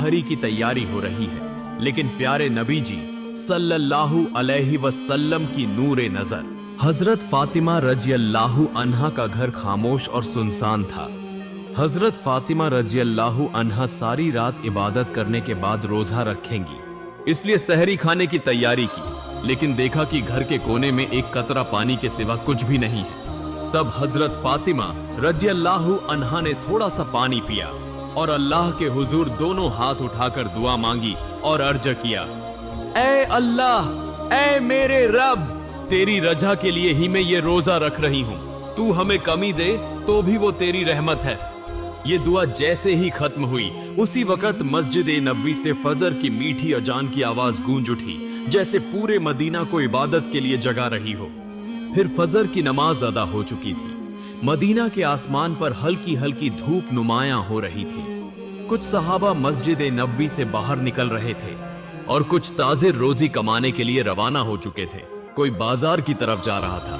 हरी की तैयारी हो रही है, लेकिन प्यारे नबी जी सल्लल्लाहु अलैहि वसल्लम की नूरे नजर हजरत फातिमा रजी अल्लाहु अन्हा का घर खामोश और सुनसान था। हजरत फातिमा रजी अल्लाहु अन्हा सारी रात इबादत करने के बाद रोजा रखेंगी, इसलिए सहरी खाने की तैयारी की, लेकिन देखा कि घर के कोने में एक कतरा पानी के सिवा कुछ भी नहीं है। तब हजरत फातिमा रजी अल्लाहु अन्हा ने थोड़ा सा पानी पिया और अल्लाह के हुजूर दोनों हाथ उठाकर दुआ मांगी और अर्ज किया, ऐ अल्लाह, ऐ मेरे रब, तेरी रजा के लिए ही मैं ये रोजा रख रही हूँ। तू हमें कमी दे तो भी वो तेरी रहमत है। ये दुआ जैसे ही खत्म हुई, उसी वक्त मस्जिद नबवी से फजर की मीठी अजान की आवाज गूंज उठी, जैसे पूरे मदीना को इबादत के लिए जगा रही हो। फिर फजर की नमाज अदा हो चुकी थी। मदीना के आसमान पर हल्की हल्की धूप नुमायां हो रही थी। कुछ सहाबा मस्जिद नबवी से बाहर निकल रहे थे और कुछ ताजिर रोजी कमाने के लिए रवाना हो चुके थे। कोई बाजार की तरफ जा रहा था,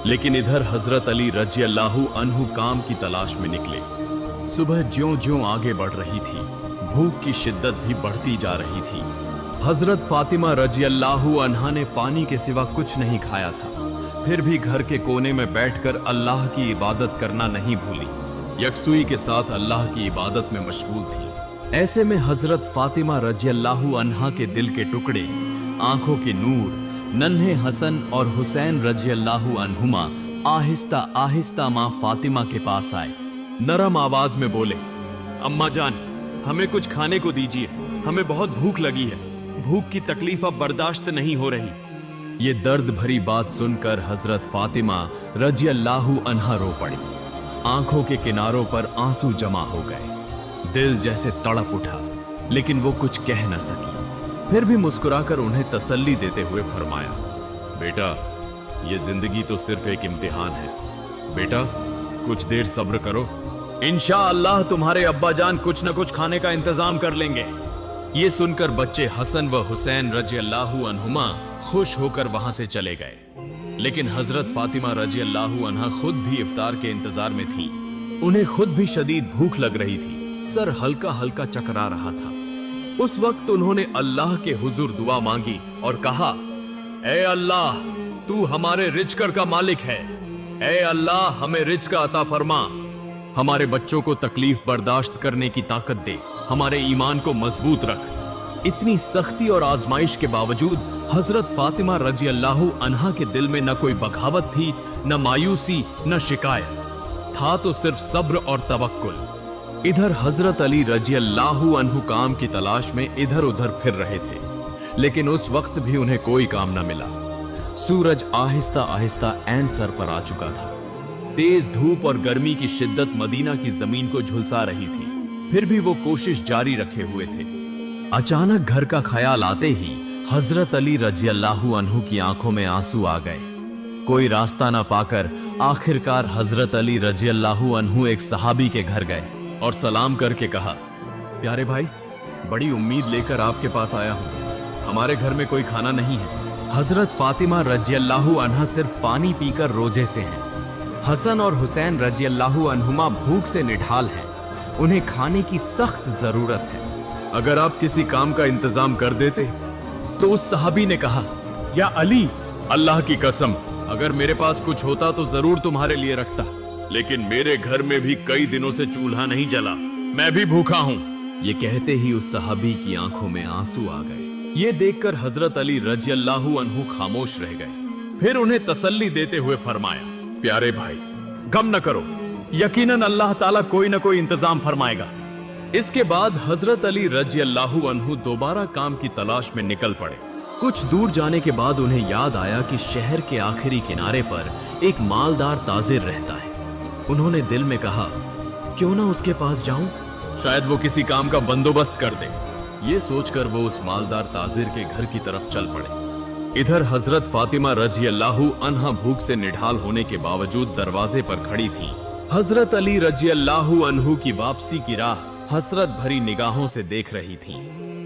लेकिन इधर हजरत अली रजी अल्लाहु अन्हु काम की तलाश में निकले। सुबह ज्यों-ज्यों आगे बढ़ रही थी, भूख की शिद्दत भी बढ़ती जा रही थी। हजरत फातिमा रजी अल्लाहु अन्हा ने पानी के सिवा कुछ नहीं खाया था, फिर भी घर के कोने में बैठकर अल्लाह की इबादत करना नहीं भूली। यकसुई के साथ अल्लाह की इबादत में मशगूल थी। ऐसे में हजरत फातिमा रजी अल्लाहु अन्हा के दिल के टुकड़े, आंखों के नूर, नन्हे हसन और हुसैन रजी अल्लाहु अन्हुमा आहिस्ता आहिस्ता माँ फातिमा के पास आए। नरम आवाज में बोले, अम्मा जान, हमें कुछ खाने को दीजिए, हमें बहुत भूख लगी है। भूख की तकलीफ अब बर्दाश्त नहीं हो रही। ये दर्द भरी बात सुनकर हजरत फातिमा रजी अल्लाहु अन्हा रो पड़ी। आंखों के किनारों पर आंसू जमा हो गए। दिल जैसे तड़प उठा, लेकिन वो कुछ कह न सकी। फिर भी मुस्कुराकर उन्हें तसल्ली देते हुए फरमाया, बेटा, ये जिंदगी तो सिर्फ एक इम्तिहान है। बेटा, कुछ देर सब्र करो, इंशाअल्लाह तुम्हारे अब्बा जान कुछ न कुछ खाने का इंतजाम कर लेंगे। ये सुनकर बच्चे हसन व हुसैन रजी अल्लाहु अन्हुमा खुश होकर वहां से चले गए, लेकिन हजरत फातिमा रजी अल्लाहु अन्हा खुद भी इफ्तार के इंतजार में थी। उन्हें खुद भी शदीद भूख लग रही थी, सर हल्का हल्का चकरा रहा था। उस वक्त उन्होंने अल्लाह के हुजूर दुआ मांगी और कहा, ऐ अल्लाह, तू हमारे रिज़्क़ का मालिक है। ऐ अल्लाह, हमें रिज़्क़ अता फरमा। हमारे बच्चों को तकलीफ बर्दाश्त करने की ताकत दे, हमारे ईमान को मजबूत रख। इतनी सख्ती और आजमाइश के बावजूद हजरत फातिमा रजी अल्लाहु अन्हा के दिल में न कोई बगावत थी, न मायूसी, न शिकायत। था तो सिर्फ सब्र और तवक्कुल। इधर हजरत अली रजी अल्लाहु अन्हु काम की तलाश में इधर उधर फिर रहे थे, लेकिन उस वक्त भी उन्हें कोई काम न मिला। सूरज आहिस्ता आहिस्ता ऐन सर पर आ चुका था। तेज धूप और गर्मी की शिद्दत मदीना की जमीन को झुलसा रही थी, फिर भी वो कोशिश जारी रखे हुए थे। अचानक घर का ख्याल आते ही हजरत अली रजी अल्लाहु अन्हु की आंखों में आंसू आ गए। कोई रास्ता ना पाकर आखिरकार हजरत अली रजी अल्लाहु अन्हु एक सहाबी के घर गए और सलाम करके कहा, प्यारे भाई, बड़ी उम्मीद लेकर आपके पास आया हूं। हमारे घर में कोई खाना नहीं है। हजरत फातिमा रजी अल्लाहु अन्हा सिर्फ पानी पीकर रोजे से हैं। हसन और हुसैन रजी अल्लाहु अन्हुमा भूख से निढाल हैं। उन्हें खाने की सख्त जरूरत है। अगर आप किसी काम का इंतजाम कर देते। तो उस सहाबी ने कहा, या अली, अल्लाह की कसम, अगर मेरे पास कुछ होता तो जरूर तुम्हारे लिए रखता, लेकिन मेरे घर में भी कई दिनों से चूल्हा नहीं जला, मैं भी भूखा हूं। ये कहते ही उस सहाबी की आंखों में आंसू आ गए। ये देखकर हजरत अली रजी अल्लाहु अन्हु खामोश रह गए। फिर उन्हें तसल्ली देते हुए फरमाया, प्यारे भाई, गम न करो, यकीनन अल्लाह ताला कोई न कोई इंतजाम फरमाएगा। इसके बाद हजरत अली रजी अल्लाहु अन्हु दोबारा काम की तलाश में निकल पड़े। कुछ दूर जाने के बाद उन्हें याद आया कि शहर के आखिरी किनारे पर एक मालदार ताजिर रहता है। उन्होंने दिल में कहा, क्यों ना उसके पास जाऊं, शायद वो किसी काम का बंदोबस्त कर दे। ये सोचकर वो उस मालदार ताजिर के घर की तरफ चल पड़े। इधर हजरत फातिमा रजी अल्लाहु अन्हा भूख से निढाल होने के बावजूद दरवाजे पर खड़ी थी। हजरत अली रजी अल्लाहु अन्हु की वापसी की राह हसरत भरी निगाहों से देख रही थी।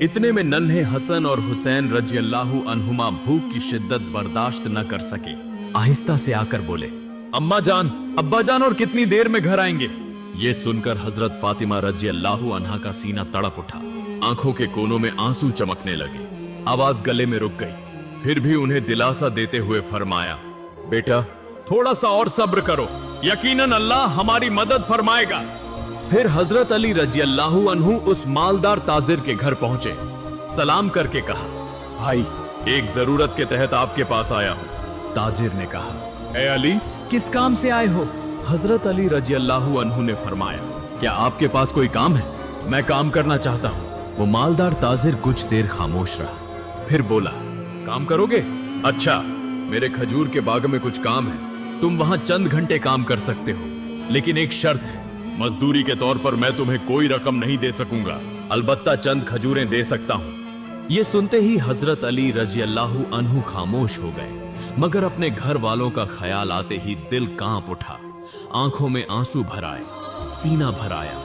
इतने में नन्हे हसन और हुसैन रजी अल्लाहु अन्हुमा भूख की शिद्दत बर्दाश्त न कर सके। आहिस्ता से आकर बोले, अम्मा जान, अब्बा जान और कितनी देर में घर आएंगे? ये सुनकर हजरत फातिमा रजी अल्लाह अन्हा का सीना तड़प उठा, आंखों के कोनों में आंसू चमकने लगे, आवाज गले में रुक गई। फिर भी उन्हें दिलासा देते हुए फरमाया, बेटा थोड़ा सा और सब्र करो, यकीनन अल्लाह हमारी मदद फरमाएगा। फिर हजरत अली रजी अल्लाह अन्हु उस मालदार ताजिर के घर पहुंचे, सलाम करके कहा, भाई एक जरूरत के तहत आपके पास आया हूं। ताजिर ने कहा, ए अली किस काम से आए हो? हजरत अली रजी अल्लाह अन्हु ने फरमाया, क्या आपके पास कोई काम है? मैं काम करना चाहता हूँ। वो मालदार ताजिर कुछ देर खामोश रहा, फिर बोला, काम करोगे? अच्छा, मेरे खजूर के बाग में कुछ काम है, तुम वहां चंद घंटे काम कर सकते हो, लेकिन एक शर्त है, मजदूरी के तौर पर मैं तुम्हें कोई रकम नहीं दे सकूंगा, अलबत्ता चंद खजूरें दे सकता हूँ। ये सुनते ही हजरत अली रजी अल्लाह अन्हु खामोश हो गए, मगर अपने घर वालों का ख्याल आते ही दिल कांप उठा, आंखों में आंसू भर आए, सीना भर आया,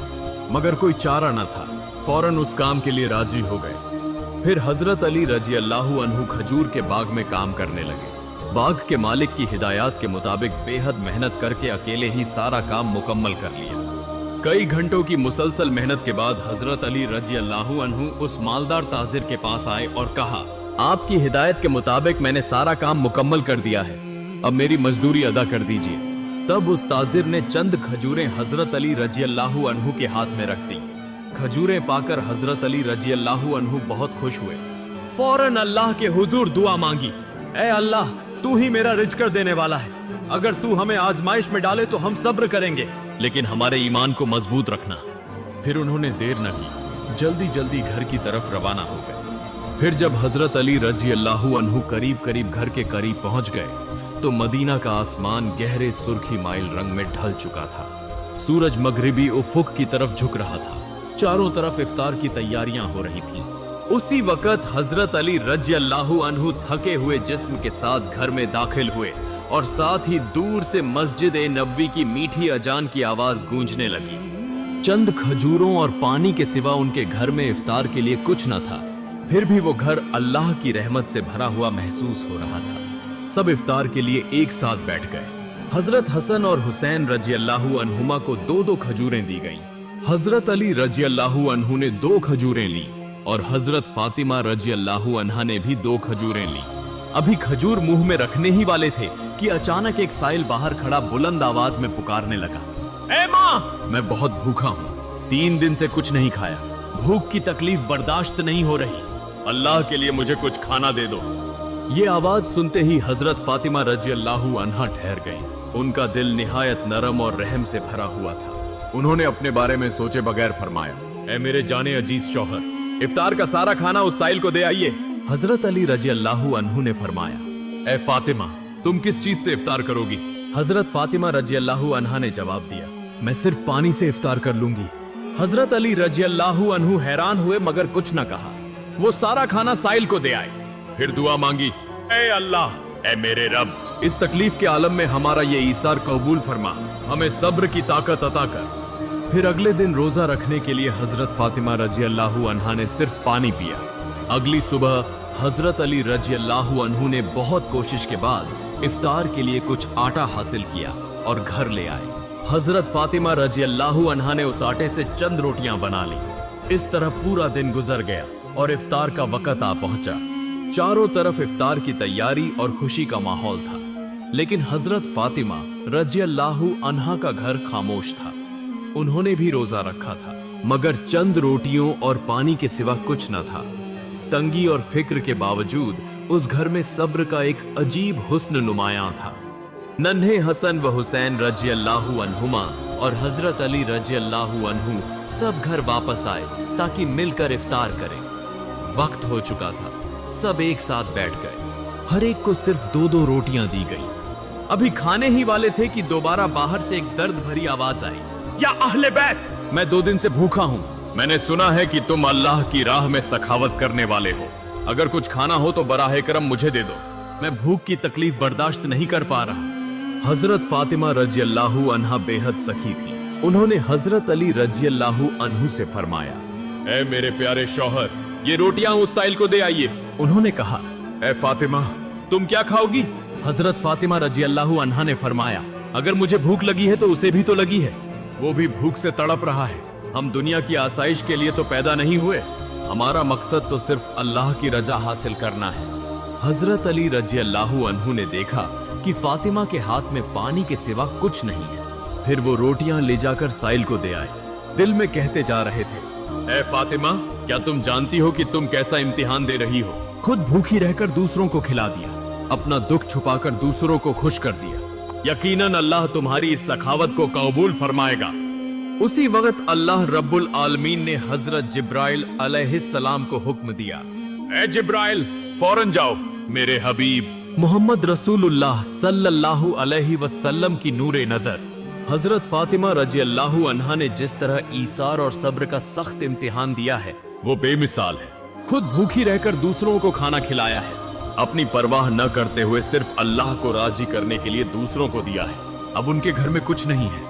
मगर कोई चारा न था, फौरन उस काम के लिए राजी हो गए। फिर हजरत अली रजी अल्लाह अन्हु खजूर के बाग में काम करने लगे। बाग के मालिक की हिदायत के मुताबिक बेहद मेहनत करके अकेले ही सारा काम मुकम्मल कर लिया। कई घंटों की मुसलसल मेहनत के बाद हजरत अली रजी अल्लाह अन्हु उस मालदार ताजिर के पास आए और कहा, आपकी हिदायत के मुताबिक मैंने सारा काम मुकम्मल कर दिया है, अब मेरी मजदूरी अदा कर दीजिए। तब उस ताजिर ने चंद खजूरें हजरत अली रजी अल्लाह अन्हु के हाथ में रख दी। खजूरें पाकर हजरत अली रजी अल्लाह अन्हु बहुत खुश हुए, फौरन अल्लाह के हुजूर दुआ मांगी, ऐ अल्लाह तू ही मेरा रिज़्क़ देने वाला है, अगर तू हमें आजमाइश में डाले तो हम सब्र करेंगे, लेकिन हमारे ईमान को मजबूत रखना। फिर उन्होंने देर न की, जल्दी जल्दी घर की तरफ रवाना हो गए। फिर जब हजरत अली रजी अल्लाह अन्हु करीब करीब घर के करीब पहुंच गए तो मदीना का आसमान गहरे सुर्खी माइल रंग में ढल चुका था। सूरज मगरिबी उफुक की तरफ झुक रहा था, चारों तरफ इफ्तार की तैयारियां हो रही थीं। उसी वक्त हजरत अली रजी अल्लाह अन्हु थके हुए जिस्म के साथ घर में दाखिल हुए और साथ ही दूर से मस्जिद ए नबवी की मीठी अजान की आवाज गूंजने लगी। चंद खजूरों और पानी के सिवा उनके घर में इफ्तार के लिए कुछ न था, फिर भी वो घर अल्लाह की रहमत से भरा हुआ महसूस हो रहा था। सब इफ्तार के लिए एक साथ बैठ गए। हजरत हसन और हुसैन रजी अल्लाह अन्हुमा को 2-2 खजूरें दी गईं। हजरत अली रजी अल्लाह अन्हु ने 2 खजूरें ली और हजरत फातिमा रजी अल्लाह अन्हा ने भी 2 खजूरें ली। अभी खजूर मुंह में रखने ही वाले थे कि अचानक एक साइल बाहर खड़ा बुलंद आवाज में पुकारने लगा, ए माँ, मैं बहुत भूखा हूँ, 3 दिन से कुछ नहीं खाया, भूख की तकलीफ बर्दाश्त नहीं हो रही, अल्लाह के लिए मुझे कुछ खाना दे दो। ये आवाज सुनते ही हजरत फातिमा रजी अल्लाह अन्हा ठहर गईं। उनका दिल निहायत नरम और रहम से भरा हुआ था। उन्होंने अपने बारे में सोचे बगैर फरमाया, ए मेरे जाने अजीज शौहर, इफ्तार का सारा खाना उस साइल को दे आइए। हजरत अली रजी अल्लाह अन्हु ने फरमाया, ए फातिमा, तुम किस चीज से इफ्तार करोगी? हजरत फातिमा रजी अल्लाह अन्हा ने जवाब दिया, मैं सिर्फ पानी से इफ्तार कर लूंगी। हजरत अली रजी अल्लाह अन्हु हैरान हुए मगर कुछ न कहा। वो सारा खाना साइल को दे आए, फिर दुआ मांगी, ए अल्लाह, ए मेरे रब, इस तकलीफ के आलम में हमारा ये ईसार कबूल फरमा, हमें सब्र की ताकत अता कर। फिर अगले दिन रोजा रखने के लिए हजरत फातिमा रजी अल्लाह अन्हा ने सिर्फ पानी पिया। अगली सुबह हजरत अली रजी अल्लाह अन्हु ने बहुत कोशिश के बाद इफ्तार के लिए कुछ आटा हासिल किया और घर ले आए। हजरत फातिमा रजी अल्लाह अन्हा ने उस आटे से चंद रोटियां बना ली। इस तरह पूरा दिन गुजर गया और इफ्तार का वक्त आ पहुंचा। चारों तरफ इफ्तार की तैयारी और खुशी का माहौल था, लेकिन हजरत फातिमा रजी अल्लाह अन्हा का घर खामोश था। उन्होंने भी रोजा रखा था, मगर चंद रोटियों और पानी के सिवा कुछ न था। तंगी और फिक्र के बावजूद उस घर में सब्र का एक अजीब हुस्न नुमायां था। नन्हे हसन व हुसैन रजी अल्लाह अन्हुमा और हजरत अली रजी अल्लाह अन्हु सब घर वापस आए ताकि मिलकर इफ्तार करें। वक्त हो चुका था, सब एक साथ बैठ गए। हर एक को सिर्फ 2-2 रोटियां दी गई। अभी खाने ही वाले थे कि दोबारा बाहर से एक दर्द भरी आवाज आई, या अहले बैत, मैं 2 दिन से भूखा हूँ। मैंने सुना है कि तुम अल्लाह की राह में सखावत करने वाले हो, अगर कुछ खाना हो तो बराह करम मुझे दे दो, मैं भूख की तकलीफ बर्दाश्त नहीं कर पा रहा। हजरत फातिमा रजी अल्लाह अन्हा बेहद सखी थी। उन्होंने हजरत अली रजी अल्लाह अन्हु से फरमाया, ए मेरे प्यारे शौहर, ये रोटियां उस साइल को दे आइए। उन्होंने कहा, ए फातिमा, तुम क्या खाओगी? हजरत फातिमा रजी अल्लाह अन्हा ने फरमाया, अगर मुझे भूख लगी है तो उसे भी तो लगी है। वो भी भूख से तड़प रहा है। हम दुनिया की आसाइश के लिए तो पैदा नहीं हुए, हमारा मकसद तो सिर्फ अल्लाह की रजा हासिल करना है। हजरत अली रजी अल्लाहु अन्हु ने देखा कि फातिमा के हाथ में पानी के सिवा कुछ नहीं है। फिर वो रोटियां ले जाकर साइल को दे आए। दिल में कहते जा रहे थे, ए फातिमा, क्या तुम जानती हो कि तुम कैसा इम्तिहान दे रही हो? खुद भूखी रहकर दूसरों को खिला दिया, अपना दुख छुपाकर दूसरों को खुश कर दिया। यकीनन अल्लाह तुम्हारी इस सखावत को कबूल फरमाएगा। उसी वक्त अल्लाह रब्बुल आलमीन ने हजरत जिब्राइल अलैहिस्सलाम को हुक्म दिया, ए जिब्राइल, फौरन जाओ। मेरे हबीब मोहम्मद रसूलुल्लाह सल्लल्लाहु अलैहि वसल्लम की नूरे नजर हजरत फातिमा रजी अल्लाहु अन्हा ने जिस तरह ईसार और सब्र का सख्त इम्तिहान दिया है, वो बेमिसाल है। खुद भूखी रहकर दूसरों को खाना खिलाया है, अपनी परवाह न करते हुए सिर्फ अल्लाह को राजी करने के लिए दूसरों को दिया है। अब उनके घर में कुछ नहीं है,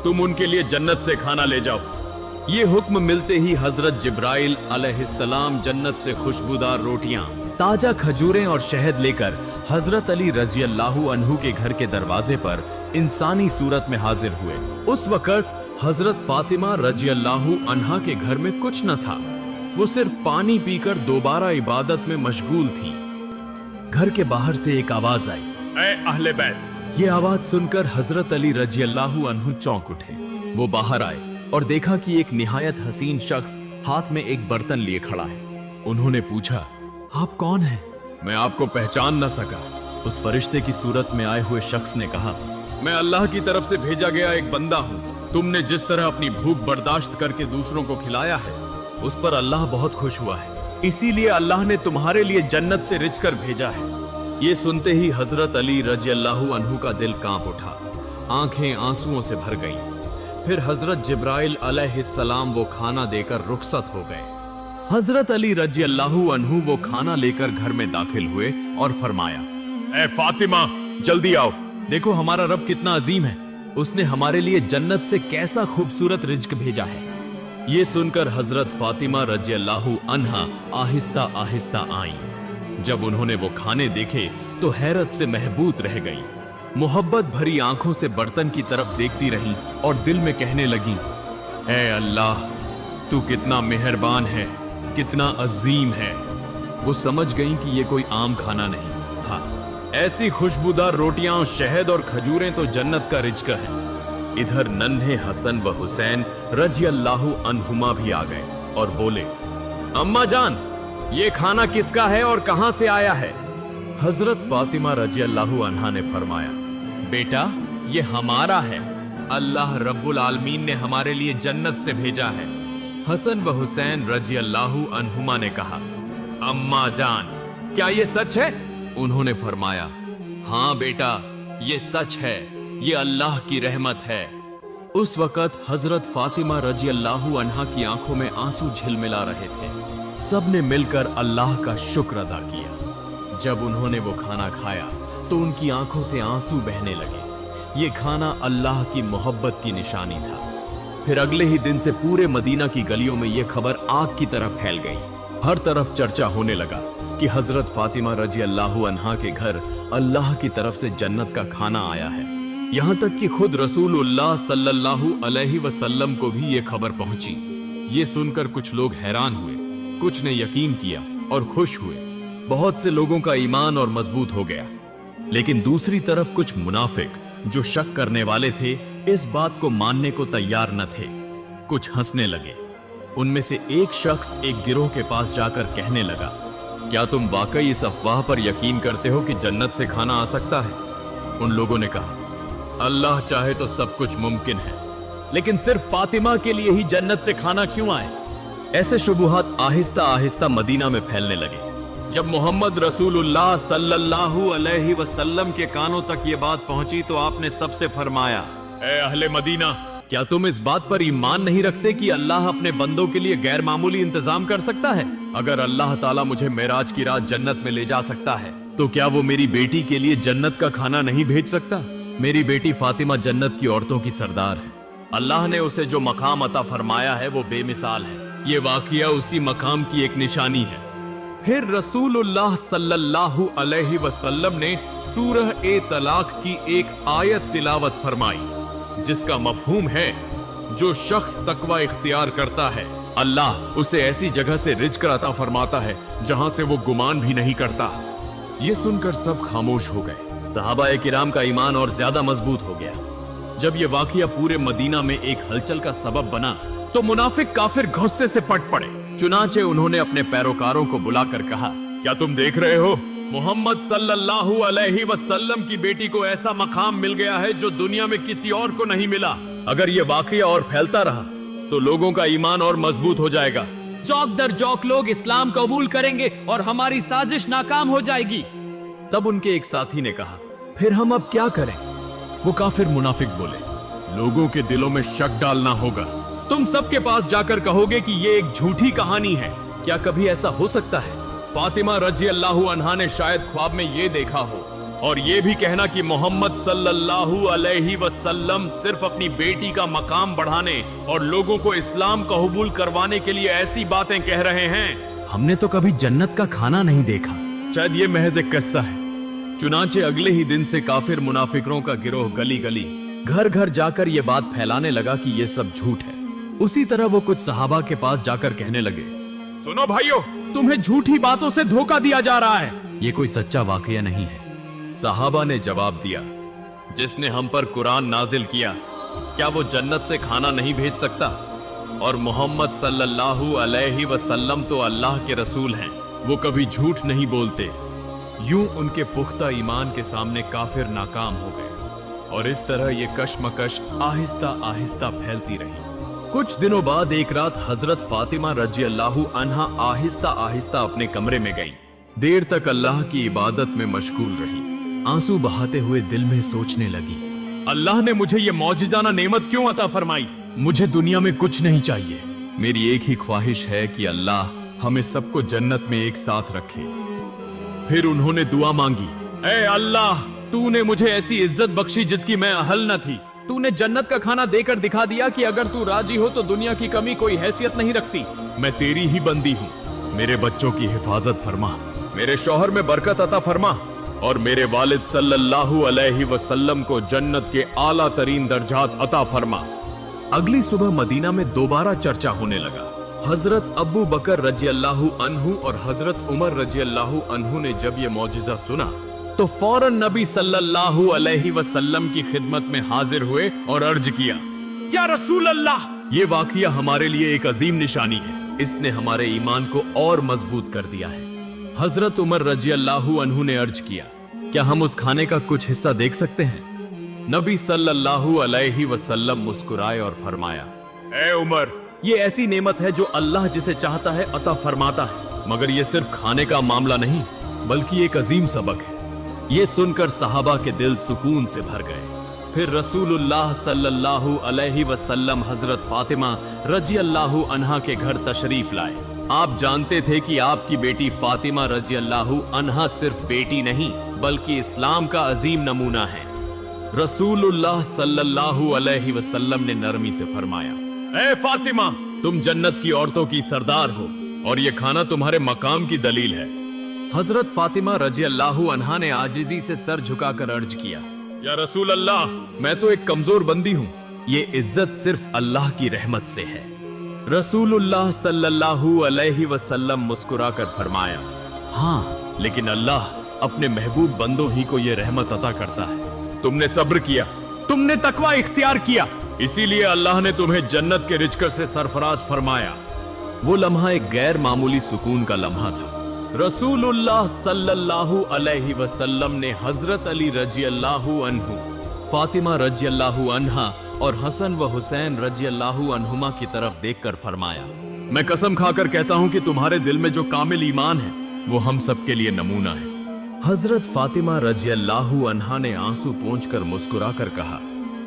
तुम उनके लिए जन्नत से खाना ले जाओ। ये हुक्म मिलते ही हजरत जिब्राइल अलैहिस्सलाम जन्नत से खुशबूदार रोटियां, ताजा खजूरें और शहद लेकर हजरत अली रजी अल्लाहु अन्हु के घर के दरवाजे पर इंसानी सूरत में हाजिर हुए। उस वक्त हजरत फातिमा रजी अल्लाहु अन्हा के घर में कुछ न था, वो सिर्फ पानी पीकर दोबारा इबादत में मशगूल थी। घर के बाहर से एक आवाज आई, ऐ अहले बैत। ये आवाज सुनकर हजरत अली रजी अल्लाहु अन्हु चौंक उठे। वो बाहर आए और देखा कि एक निहायत हसीन शख्स हाथ में एक बर्तन लिए खड़ा है। उन्होंने पूछा, आप कौन हैं? मैं आपको पहचान न सका। उस फरिश्ते की सूरत में आए हुए शख्स ने कहा, मैं अल्लाह की तरफ से भेजा गया एक बंदा हूँ। तुमने जिस तरह अपनी भूख बर्दाश्त करके दूसरों को खिलाया है, उस पर अल्लाह बहुत खुश हुआ है, इसीलिए अल्लाह ने तुम्हारे लिए जन्नत से रिझ कर भेजा है। ये सुनते ही हजरत अली रजी अल्लाहु अन्हु का दिल कांप उठा, आंखें आंसुओं से भर गईं। फिर हजरत जिब्राइल अलैहिस्सलाम वो खाना देकर रुखसत हो गए। हजरत अली रजी अल्लाहु अन्हु वो खाना लेकर घर में दाखिल हुए और फरमाया, ए फातिमा, जल्दी आओ, देखो हमारा रब कितना अजीम है, उसने हमारे लिए जन्नत से कैसा खूबसूरत रिज्क भेजा है। ये सुनकर हजरत फातिमा रजी अल्लाहु अन्हा आहिस्ता आहिस्ता आईं। जब उन्होंने वो खाने देखे तो हैरत से महबूत रह गईं। मोहब्बत भरी आंखों से बर्तन की तरफ देखती रहीं और दिल में कहने लगीं, ऐ अल्लाह, तू कितना मेहरबान है, कितना अजीम है। वो समझ गईं कि ये कोई आम खाना नहीं था। ऐसी खुशबूदार रोटियां और शहद और खजूरें तो जन्नत का रिज्क है। इधर नन्हे हसन व हुसैन रजी अल्लाहु अन्हुमा भी आ गए और बोले, अम्मा जान, ये खाना किसका है और कहां से आया है? हजरत फातिमा रजी अल्लाहु अन्हा ने फरमाया, बेटा, ये हमारा है, अल्लाह रब्बुल आलमीन ने हमारे लिए जन्नत से भेजा है। हसन व हुसैन रजी अल्लाहु अन्हुमा ने कहा, अम्मा जान, क्या ये सच है? उन्होंने फरमाया, हाँ बेटा, ये सच है, ये अल्लाह की रहमत है। उस वक्त हजरत फातिमा रजी अल्लाहु अन्हा की आंखों में आंसू झिलमिला रहे थे। सबने मिलकर अल्लाह का शुक्र अदा किया। जब उन्होंने वो खाना खाया तो उनकी आंखों से आंसू बहने लगे। ये खाना अल्लाह की मोहब्बत की निशानी था। फिर अगले ही दिन से पूरे मदीना की गलियों में ये खबर आग की तरह फैल गई। हर तरफ चर्चा होने लगा कि हजरत फातिमा रजी अल्लाहु अन्हा के घर अल्लाह की तरफ से जन्नत का खाना आया है। यहाँ तक कि खुद रसूलुल्लाह सल्लल्लाहु अलैहि वसल्लम को भी ये खबर पहुंची। ये सुनकर कुछ लोग हैरान हुए, कुछ ने यकीन किया और खुश हुए। बहुत से लोगों का ईमान और मजबूत हो गया। लेकिन दूसरी तरफ कुछ मुनाफिक जो शक करने वाले थे, इस बात को मानने को तैयार न थे। कुछ हंसने लगे। उनमें से एक शख्स एक गिरोह के पास जाकर कहने लगा, क्या तुम वाकई इस अफवाह पर यकीन करते हो कि जन्नत से खाना आ सकता है? उन लोगों ने कहा, अल्लाह चाहे तो सब कुछ मुमकिन है, लेकिन सिर्फ फातिमा के लिए ही जन्नत से खाना क्यों आए? ऐसे शुबुहात आहिस्ता आहिस्ता मदीना में फैलने लगे। जब मोहम्मद रसूलुल्लाह सल्लल्लाहु अलैहि वसल्लम के कानों तक ये बात पहुंची तो आपने सबसे फरमाया, ए अहले मदीना, क्या तुम इस बात पर ईमान नहीं रखते कि अल्लाह अपने बंदों के लिए गैर मामूली इंतजाम कर सकता है? अगर अल्लाह ताला मुझे मेराज की रात जन्नत में ले जा सकता है, तो क्या वो मेरी बेटी के लिए जन्नत का खाना नहीं भेज सकता? मेरी बेटी फातिमा जन्नत की औरतों की सरदार है। अल्लाह ने उसे जो मकाम अता फरमाया है वो बेमिसाल है। ये वाकया उसी मकाम की एक निशानी है। फिर रसूलुल्लाह सल्लल्लाहु अलैहि वसल्लम ने सूरह ए तलाक की एक आयत तिलावत फरमाई, जिसका मफहूम है, जो शख्स तकवा इख्तियार करता है अल्लाह उसे ऐसी जगह से रिज़्क़ अता फरमाता है जहां से वो गुमान भी नहीं करता। ये सुनकर सब खामोश हो गए। सहाबा किराम का ईमान और ज्यादा मजबूत हो गया। जब ये वाकया पूरे मदीना में एक हलचल का सबब बना तो मुनाफिक काफिर गुस्से से पट पड़े। चुनाचे उन्होंने अपने पैरोकारों को बुलाकर कहा, क्या तुम देख रहे हो, मोहम्मद सल्लल्लाहु अलैहि वसल्लम की बेटी को ऐसा मकाम मिल गया है जो दुनिया में किसी और को नहीं मिला। अगर ये वाकया और फैलता रहा तो लोगों का ईमान और मजबूत हो जाएगा। चौक दर चौक लोग इस्लाम कबूल करेंगे और हमारी साजिश नाकाम हो जाएगी। तब उनके एक साथी ने कहा, फिर हम अब क्या करें? वो काफिर मुनाफिक बोले, लोगों के दिलों में शक डालना होगा। तुम सबके पास जाकर कहोगे कि ये एक झूठी कहानी है। क्या कभी ऐसा हो सकता है? फातिमा रजी अल्लाहु अन्हा ने शायद ख्वाब में ये देखा हो। और ये भी कहना कि मोहम्मद सल्लल्लाहु अलैहि वसल्लम सिर्फ अपनी बेटी का मकाम बढ़ाने और लोगों को इस्लाम कबूल करवाने के लिए ऐसी बातें कह रहे हैं। हमने तो कभी जन्नत का खाना नहीं देखा। शायद ये महज एक किस्सा है। चुनाचे अगले ही दिन से काफिर मुनाफिकों का गिरोह गली गली घर घर जाकर ये बात फैलाने लगा कि ये सब झूठ है। उसी तरह वो कुछ सहाबा के पास जाकर कहने लगे, सुनो भाइयों, तुम्हें झूठी बातों से धोखा दिया जा रहा है। ये कोई सच्चा वाकया नहीं है। सहाबा ने जवाब दिया, जिसने हम पर कुरान नाजिल किया, क्या वो जन्नत से खाना नहीं भेज सकता? और मोहम्मद सल्लल्लाहु अलैहि वसल्लम तो अल्लाह के रसूल हैं, वो कभी झूठ नहीं बोलते। यूं उनके पुख्ता ईमान के सामने काफिर नाकाम हो गए और इस तरह ये कशमकश आहिस्ता आहिस्ता फैलती रही। कुछ दिनों बाद एक रात हजरत फातिमा रजी अल्लाहु अन्हा आहिस्ता आहिस्ता अपने कमरे में गईं। देर तक अल्लाह की इबादत में मशगूल रही। आंसू बहाते हुए दिल में सोचने लगी, अल्लाह ने मुझे ये मौजिज़ाना नेमत क्यों अता फरमाई? मुझे दुनिया में कुछ नहीं चाहिए। मेरी एक ही ख्वाहिश है कि अल्लाह हमें सबको जन्नत में एक साथ रखे। फिर उन्होंने दुआ मांगी, ऐ अल्लाह, तूने मुझे ऐसी इज्जत बख्शी जिसकी मैं अहल न थी। तूने जन्नत का खाना देकर दिखा दिया कि अगर तू राजी हो तो दुनिया की कमी कोई हैसियत नहीं रखती। मैं तेरी ही बंदी हूँ। मेरे बच्चों की हिफाजत फरमा, मेरे शौहर में बरकत अता फरमा और मेरे वालिद सल्लल्लाहु अलैहि वसल्लम को जन्नत के आला तरीन दर्जात अता फरमा। अगली सुबह मदीना में दोबारा चर्चा होने लगा। हजरत अबू बकर रजी अल्लाहु अन्हु और हजरत उमर रजी अल्लाहु अन्हु ने जब ये मौजिज़ा सुना तो फौरन नबी सल्लल्लाहु अलैहि वसल्लम की खिदमत में हाजिर हुए और अर्ज किया, या रसूल अल्लाह, ये वाकया हमारे लिए एक अजीम निशानी है। इसने हमारे ईमान को और मजबूत कर दिया है। हजरत उमर रजी अल्लाहु अन्हु ने अर्ज किया, क्या हम उस खाने का कुछ हिस्सा देख सकते हैं? नबी सल्लल्लाहु अलैहि वसल्लम मुस्कुराए और फरमाया, ए उमर, ये ऐसी नेमत है जो अल्लाह जिसे चाहता है अता फरमाता है, मगर ये सिर्फ खाने का मामला नहीं बल्कि एक अजीम सबक है। ये सुनकर सहाबा के दिल सुकून से भर गए। फिर रसूलुल्लाह सल्लल्लाहु अलैहि वसल्लम हजरत फातिमा रजी अल्लाहु अन्हा के घर तशरीफ लाए। आप जानते थे कि आपकी बेटी फातिमा रजी अल्लाहु अन्हा सिर्फ बेटी नहीं बल्कि इस्लाम का अजीम नमूना है। रसूलुल्लाह सल्लल्लाहु अलैहि वसल्लम ने नरमी से फरमाया, ए फातिमा, तुम जन्नत की औरतों की सरदार हो और ये खाना तुम्हारे मकाम की दलील है। हजरत फातिमा रजी अल्लाहु अन्हा ने आजिजी से सर झुकाकर अर्ज किया, या रसूल अल्लाह, मैं तो एक कमजोर बंदी हूँ। ये इज्जत सिर्फ अल्लाह की रहमत से है। रसूलुल्लाह सल्लल्लाहु अलैहि वसल्लम मुस्कुराकर फरमाया, हाँ, लेकिन अल्लाह अपने महबूब बंदों ही को ये रहमत अता करता है। तुमने सब्र किया, तुमने तकवा इख्तियार किया, इसीलिए अल्लाह ने तुम्हें जन्नत के रिज़्क़ से सरफराज फरमाया। वो लम्हा एक गैर मामूली सुकून का लम्हा था। रसूलुल्लाह सल्लल्लाहु अलैहि वसल्लम ने हजरत अली रजी अल्लाहु अन्हु, फातिमा रजी अल्लाहु अन्हा और हसन व हुसैन रजी अल्लाहु अन्हुमा की तरफ देखकर फरमाया, मैं कसम खाकर कहता हूं कि तुम्हारे दिल में जो कामिल ईमान है वो हम सब के लिए नमूना है। हजरत फातिमा रजी अल्लाहु अन्हा ने आंसू पोंछकर मुस्कुराकर कहा,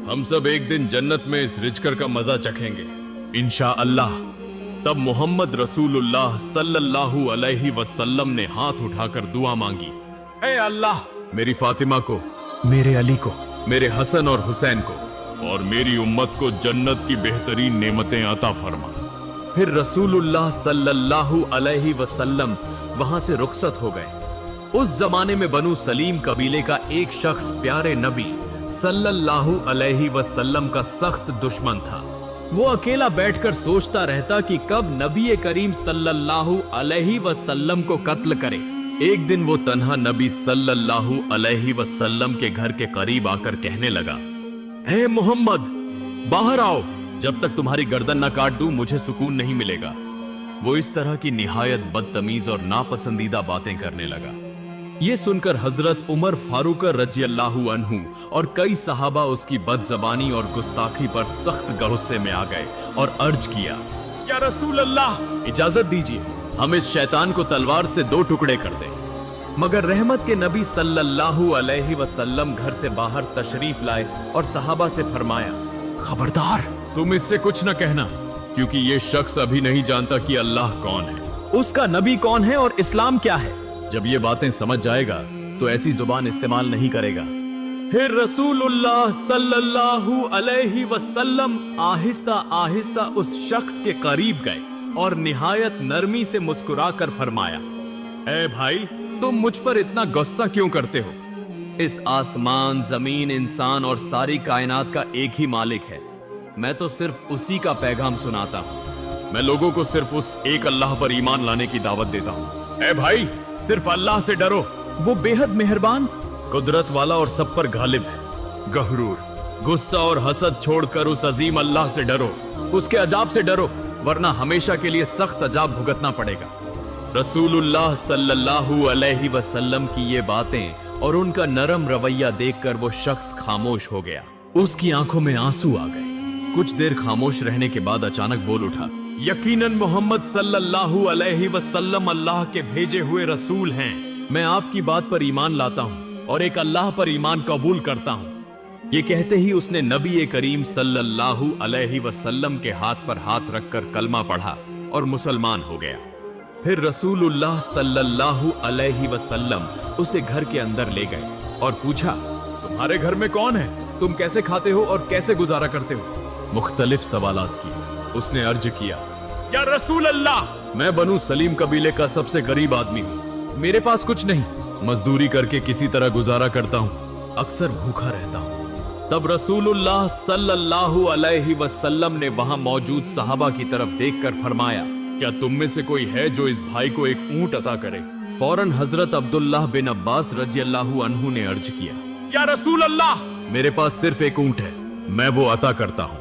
हम सब एक दिन जन्नत में इस रिज़्क़ का मजा चखेंगे इंशाअल्लाह। तब मोहम्मद रसूलुल्लाह सल्लल्लाहु अलैहि वसल्लम ने हाथ उठाकर दुआ मांगी, ऐ अल्लाह, मेरी फातिमा को, मेरे अली को, मेरे हसन और हुसैन को और मेरी उम्मत को जन्नत की बेहतरीन नेमतें अता फरमा। फिर रसूलुल्लाह सल्लल्लाहु अलैहि वसल्लम वहां से रुखसत हो गए। उस जमाने में बनु सलीम कबीले का एक शख्स प्यारे नबी सल्लल्लाहु अलैहि वसल्लम का सख्त दुश्मन था। वो अकेला बैठकर सोचता रहता कि कब नबी करीम सल्लल्लाहु अलैहि वसल्लम को कत्ल करे। एक दिन वो तन्हा नबी सल्लल्लाहु अलैहि वसल्लम के घर के करीब आकर कहने लगा, ए मोहम्मद, बाहर आओ, जब तक तुम्हारी गर्दन न काट दूं मुझे सुकून नहीं मिलेगा। वो इस तरह की निहायत बदतमीज और नापसंदीदा बातें करने लगा। ये सुनकर हजरत उमर फारूक रजियल्लाहु अन्हु और कई सहाबा उसकी बदजबानी और गुस्ताखी पर सख्त गुस्से में आ गए और अर्ज किया, या रसूल अल्लाह, इजाजत दीजिए, हम इस शैतान को तलवार से 2 टुकड़े कर दें। मगर रहमत के नबी सल्लल्लाहु अलैहि वसल्लम घर से बाहर तशरीफ लाए और सहाबा से फरमाया, खबरदार, तुम इससे कुछ न कहना, क्योंकि ये शख्स अभी नहीं जानता कि अल्लाह कौन है, उसका नबी कौन है और इस्लाम क्या है। जब ये बातें समझ जाएगा तो ऐसी जुबान इस्तेमाल नहीं करेगा। फिर रसूलुल्लाह सल्लल्लाहु अलैहि वसल्लम आहिस्ता आहिस्ता उस शख्स के करीब गए और निहायत नरमी से मुस्कुराकर फरमाया, ए भाई, तुम मुझ पर इतना गुस्सा क्यों करते हो? इस आसमान, जमीन, इंसान और सारी कायनात का एक ही मालिक है। मैं तो सिर्फ उसी का पैगाम सुनाता हूँ। मैं लोगों को सिर्फ उस एक अल्लाह पर ईमान लाने की दावत देता हूँ। ए भाई, सिर्फ अल्लाह से डरो, वो बेहद मेहरबान, कुदरत वाला और सब पर गालिब है। गहरूर, गुस्सा और हसद छोड़कर उस अजीम अल्लाह से डरो, उसके अजाब से डरो, वरना हमेशा के लिए सख्त अजाब भुगतना पड़ेगा। रसूलुल्लाह सल्लल्लाहु अलैहि वसल्लम की ये बातें और उनका नरम रवैया देखकर वो शख्स खामोश हो गया। उसकी आंखों में आंसू आ गए। कुछ देर खामोश रहने के बाद अचानक बोल उठा, यकीनन मोहम्मद सल्लल्लाहु अलैहि वसल्लम अल्लाह के भेजे हुए रसूल हैं। मैं आपकी बात पर ईमान लाता हूँ और एक अल्लाह पर ईमान कबूल करता हूँ। ये कहते ही उसने नबी करीम सल्लल्लाहु अलैहि वसल्लम के हाथ पर हाथ रखकर कलमा पढ़ा और मुसलमान हो गया। फिर रसूलुल्लाह सल्लल्लाहु अलैहि वसल्लम उसे घर के अंदर ले गए और पूछा, तुम्हारे घर में कौन है? तुम कैसे खाते हो और कैसे गुजारा करते हो? मुख्तलिफ सवालात किए। उसने अर्ज किया, या रसूल अल्लाह, मैं बनु सलीम कबीले का सबसे गरीब आदमी हूँ। मेरे पास कुछ नहीं, मजदूरी करके किसी तरह गुजारा करता हूँ, अक्सर भूखा रहता हूँ। तब रसूलुल्लाह सल्लल्लाहु अलैहि वसल्लम ने वहां मौजूद सहाबा की तरफ देखकर फरमाया, क्या तुम में से कोई है जो इस भाई को एक ऊंट अता करे? फौरन हजरत अब्दुल्लाह बिन अब्बास रजियल्लाहु अन्हु ने अर्ज किया, या रसूल अल्लाह, मेरे पास सिर्फ एक ऊंट है, मैं वो अता करता हूँ।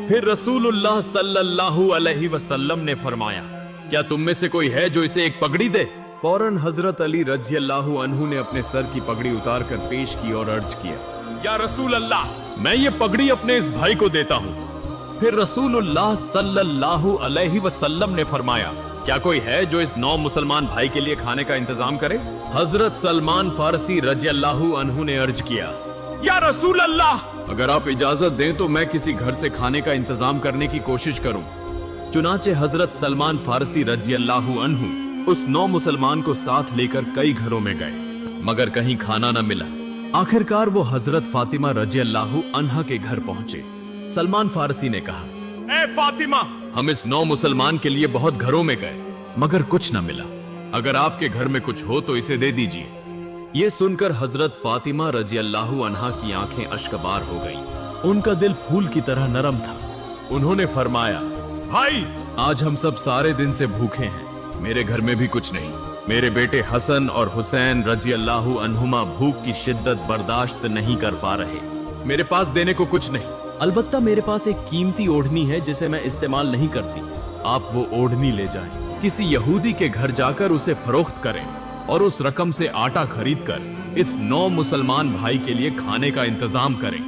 फिर रसूलुल्लाह सल्लल्लाहु अलैहि वसल्लम ने फरमाया, क्या तुम में से कोई है जो इसे एक पगड़ी दे? फौरन हजरत अली रजियल्लाहु अन्हु ने अपने सर की पगड़ी उतारकर पेश की और अर्ज किया, या रसूल अल्लाह, मैं ये पगड़ी अपने इस भाई को देता हूँ। फिर रसूलुल्लाह सल्लल्लाहु अलैहि वसल्लम ने फरमाया, क्या कोई है जो इस नौ मुसलमान भाई के लिए खाने का इंतजाम करे? हजरत सलमान फारसी रजियल्लाहु अन्हु ने अर्ज किया, या रसूल अल्लाह, अगर आप इजाजत दें तो मैं किसी घर से खाने का इंतजाम करने की कोशिश करूं। चुनाचे हजरत सलमान फारसी रजियल्लाहु अन्हु उस 9 मुसलमान को साथ लेकर कई घरों में गए, मगर कहीं खाना न मिला। आखिरकार वो हजरत फातिमा रजियल्लाहु अन्हा के घर पहुंचे। सलमान फारसी ने कहा, ए फातिमा, हम इस 9 मुसलमान के लिए बहुत घरों में गए, मगर कुछ न मिला। अगर आपके घर में कुछ हो तो इसे दे दीजिए। ये सुनकर हजरत फातिमा रजियल्लाहु अन्हा की आंखें अश्कबार हो गईं। उनका दिल फूल की तरह नरम था। उन्होंने फरमाया, भाई, आज हम सब सारे दिन से भूखे हैं, मेरे घर में भी कुछ नहीं। मेरे बेटे हसन और हुसैन रजियल्लाहु अन्हुमा भूख की शिद्दत बर्दाश्त नहीं कर पा रहे। मेरे पास देने को कुछ नहीं, अलबत्ता मेरे पास एक कीमती ओढ़नी है जिसे मैं इस्तेमाल नहीं करती। आप वो ओढ़नी ले जाएं, किसी यहूदी के घर जाकर उसे फरोख्त करें और उस रकम से आटा खरीदकर इस 9 मुसलमान भाई के लिए खाने का इंतजाम करें।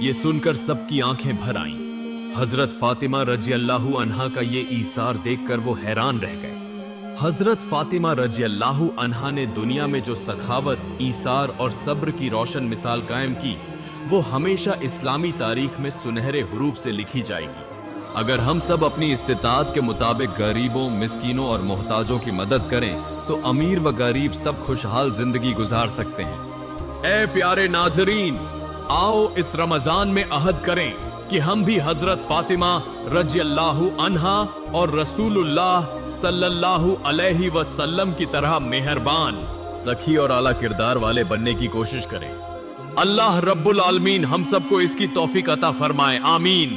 ये सुनकर सबकी आंखें भर आईं। हजरत फातिमा रजियल्लाहु अन्हा का ये ईसार देखकर वो हैरान रह गए। हजरत फातिमा रजियल्लाहु अन्हा ने दुनिया में जो सखावत, ईसार और सब्र की रोशन मिसाल कायम की, वो हमेशा इस्लामी तारीख में सुनहरे हुरूफ से लिखी जाएगी। अगर हम सब अपनी इस्तिताअत के मुताबिक गरीबों, मिस्कीनों और मोहताजों की मदद करें तो अमीर व गरीब सब खुशहाल जिंदगी गुजार सकते हैं। ए प्यारे नाजरीन, आओ इस रमजान में अहद करें कि हम भी हजरत फातिमा रजियल्लाहु अन्हा और रसूलुल्लाह सल्लल्लाहु अलैहि वसल्लम की तरह मेहरबान, सखी और आला किरदार वाले बनने की कोशिश करें। अल्लाह रब्बुल आलमीन हम सबको इसकी तौफीक अता फरमाए, आमीन।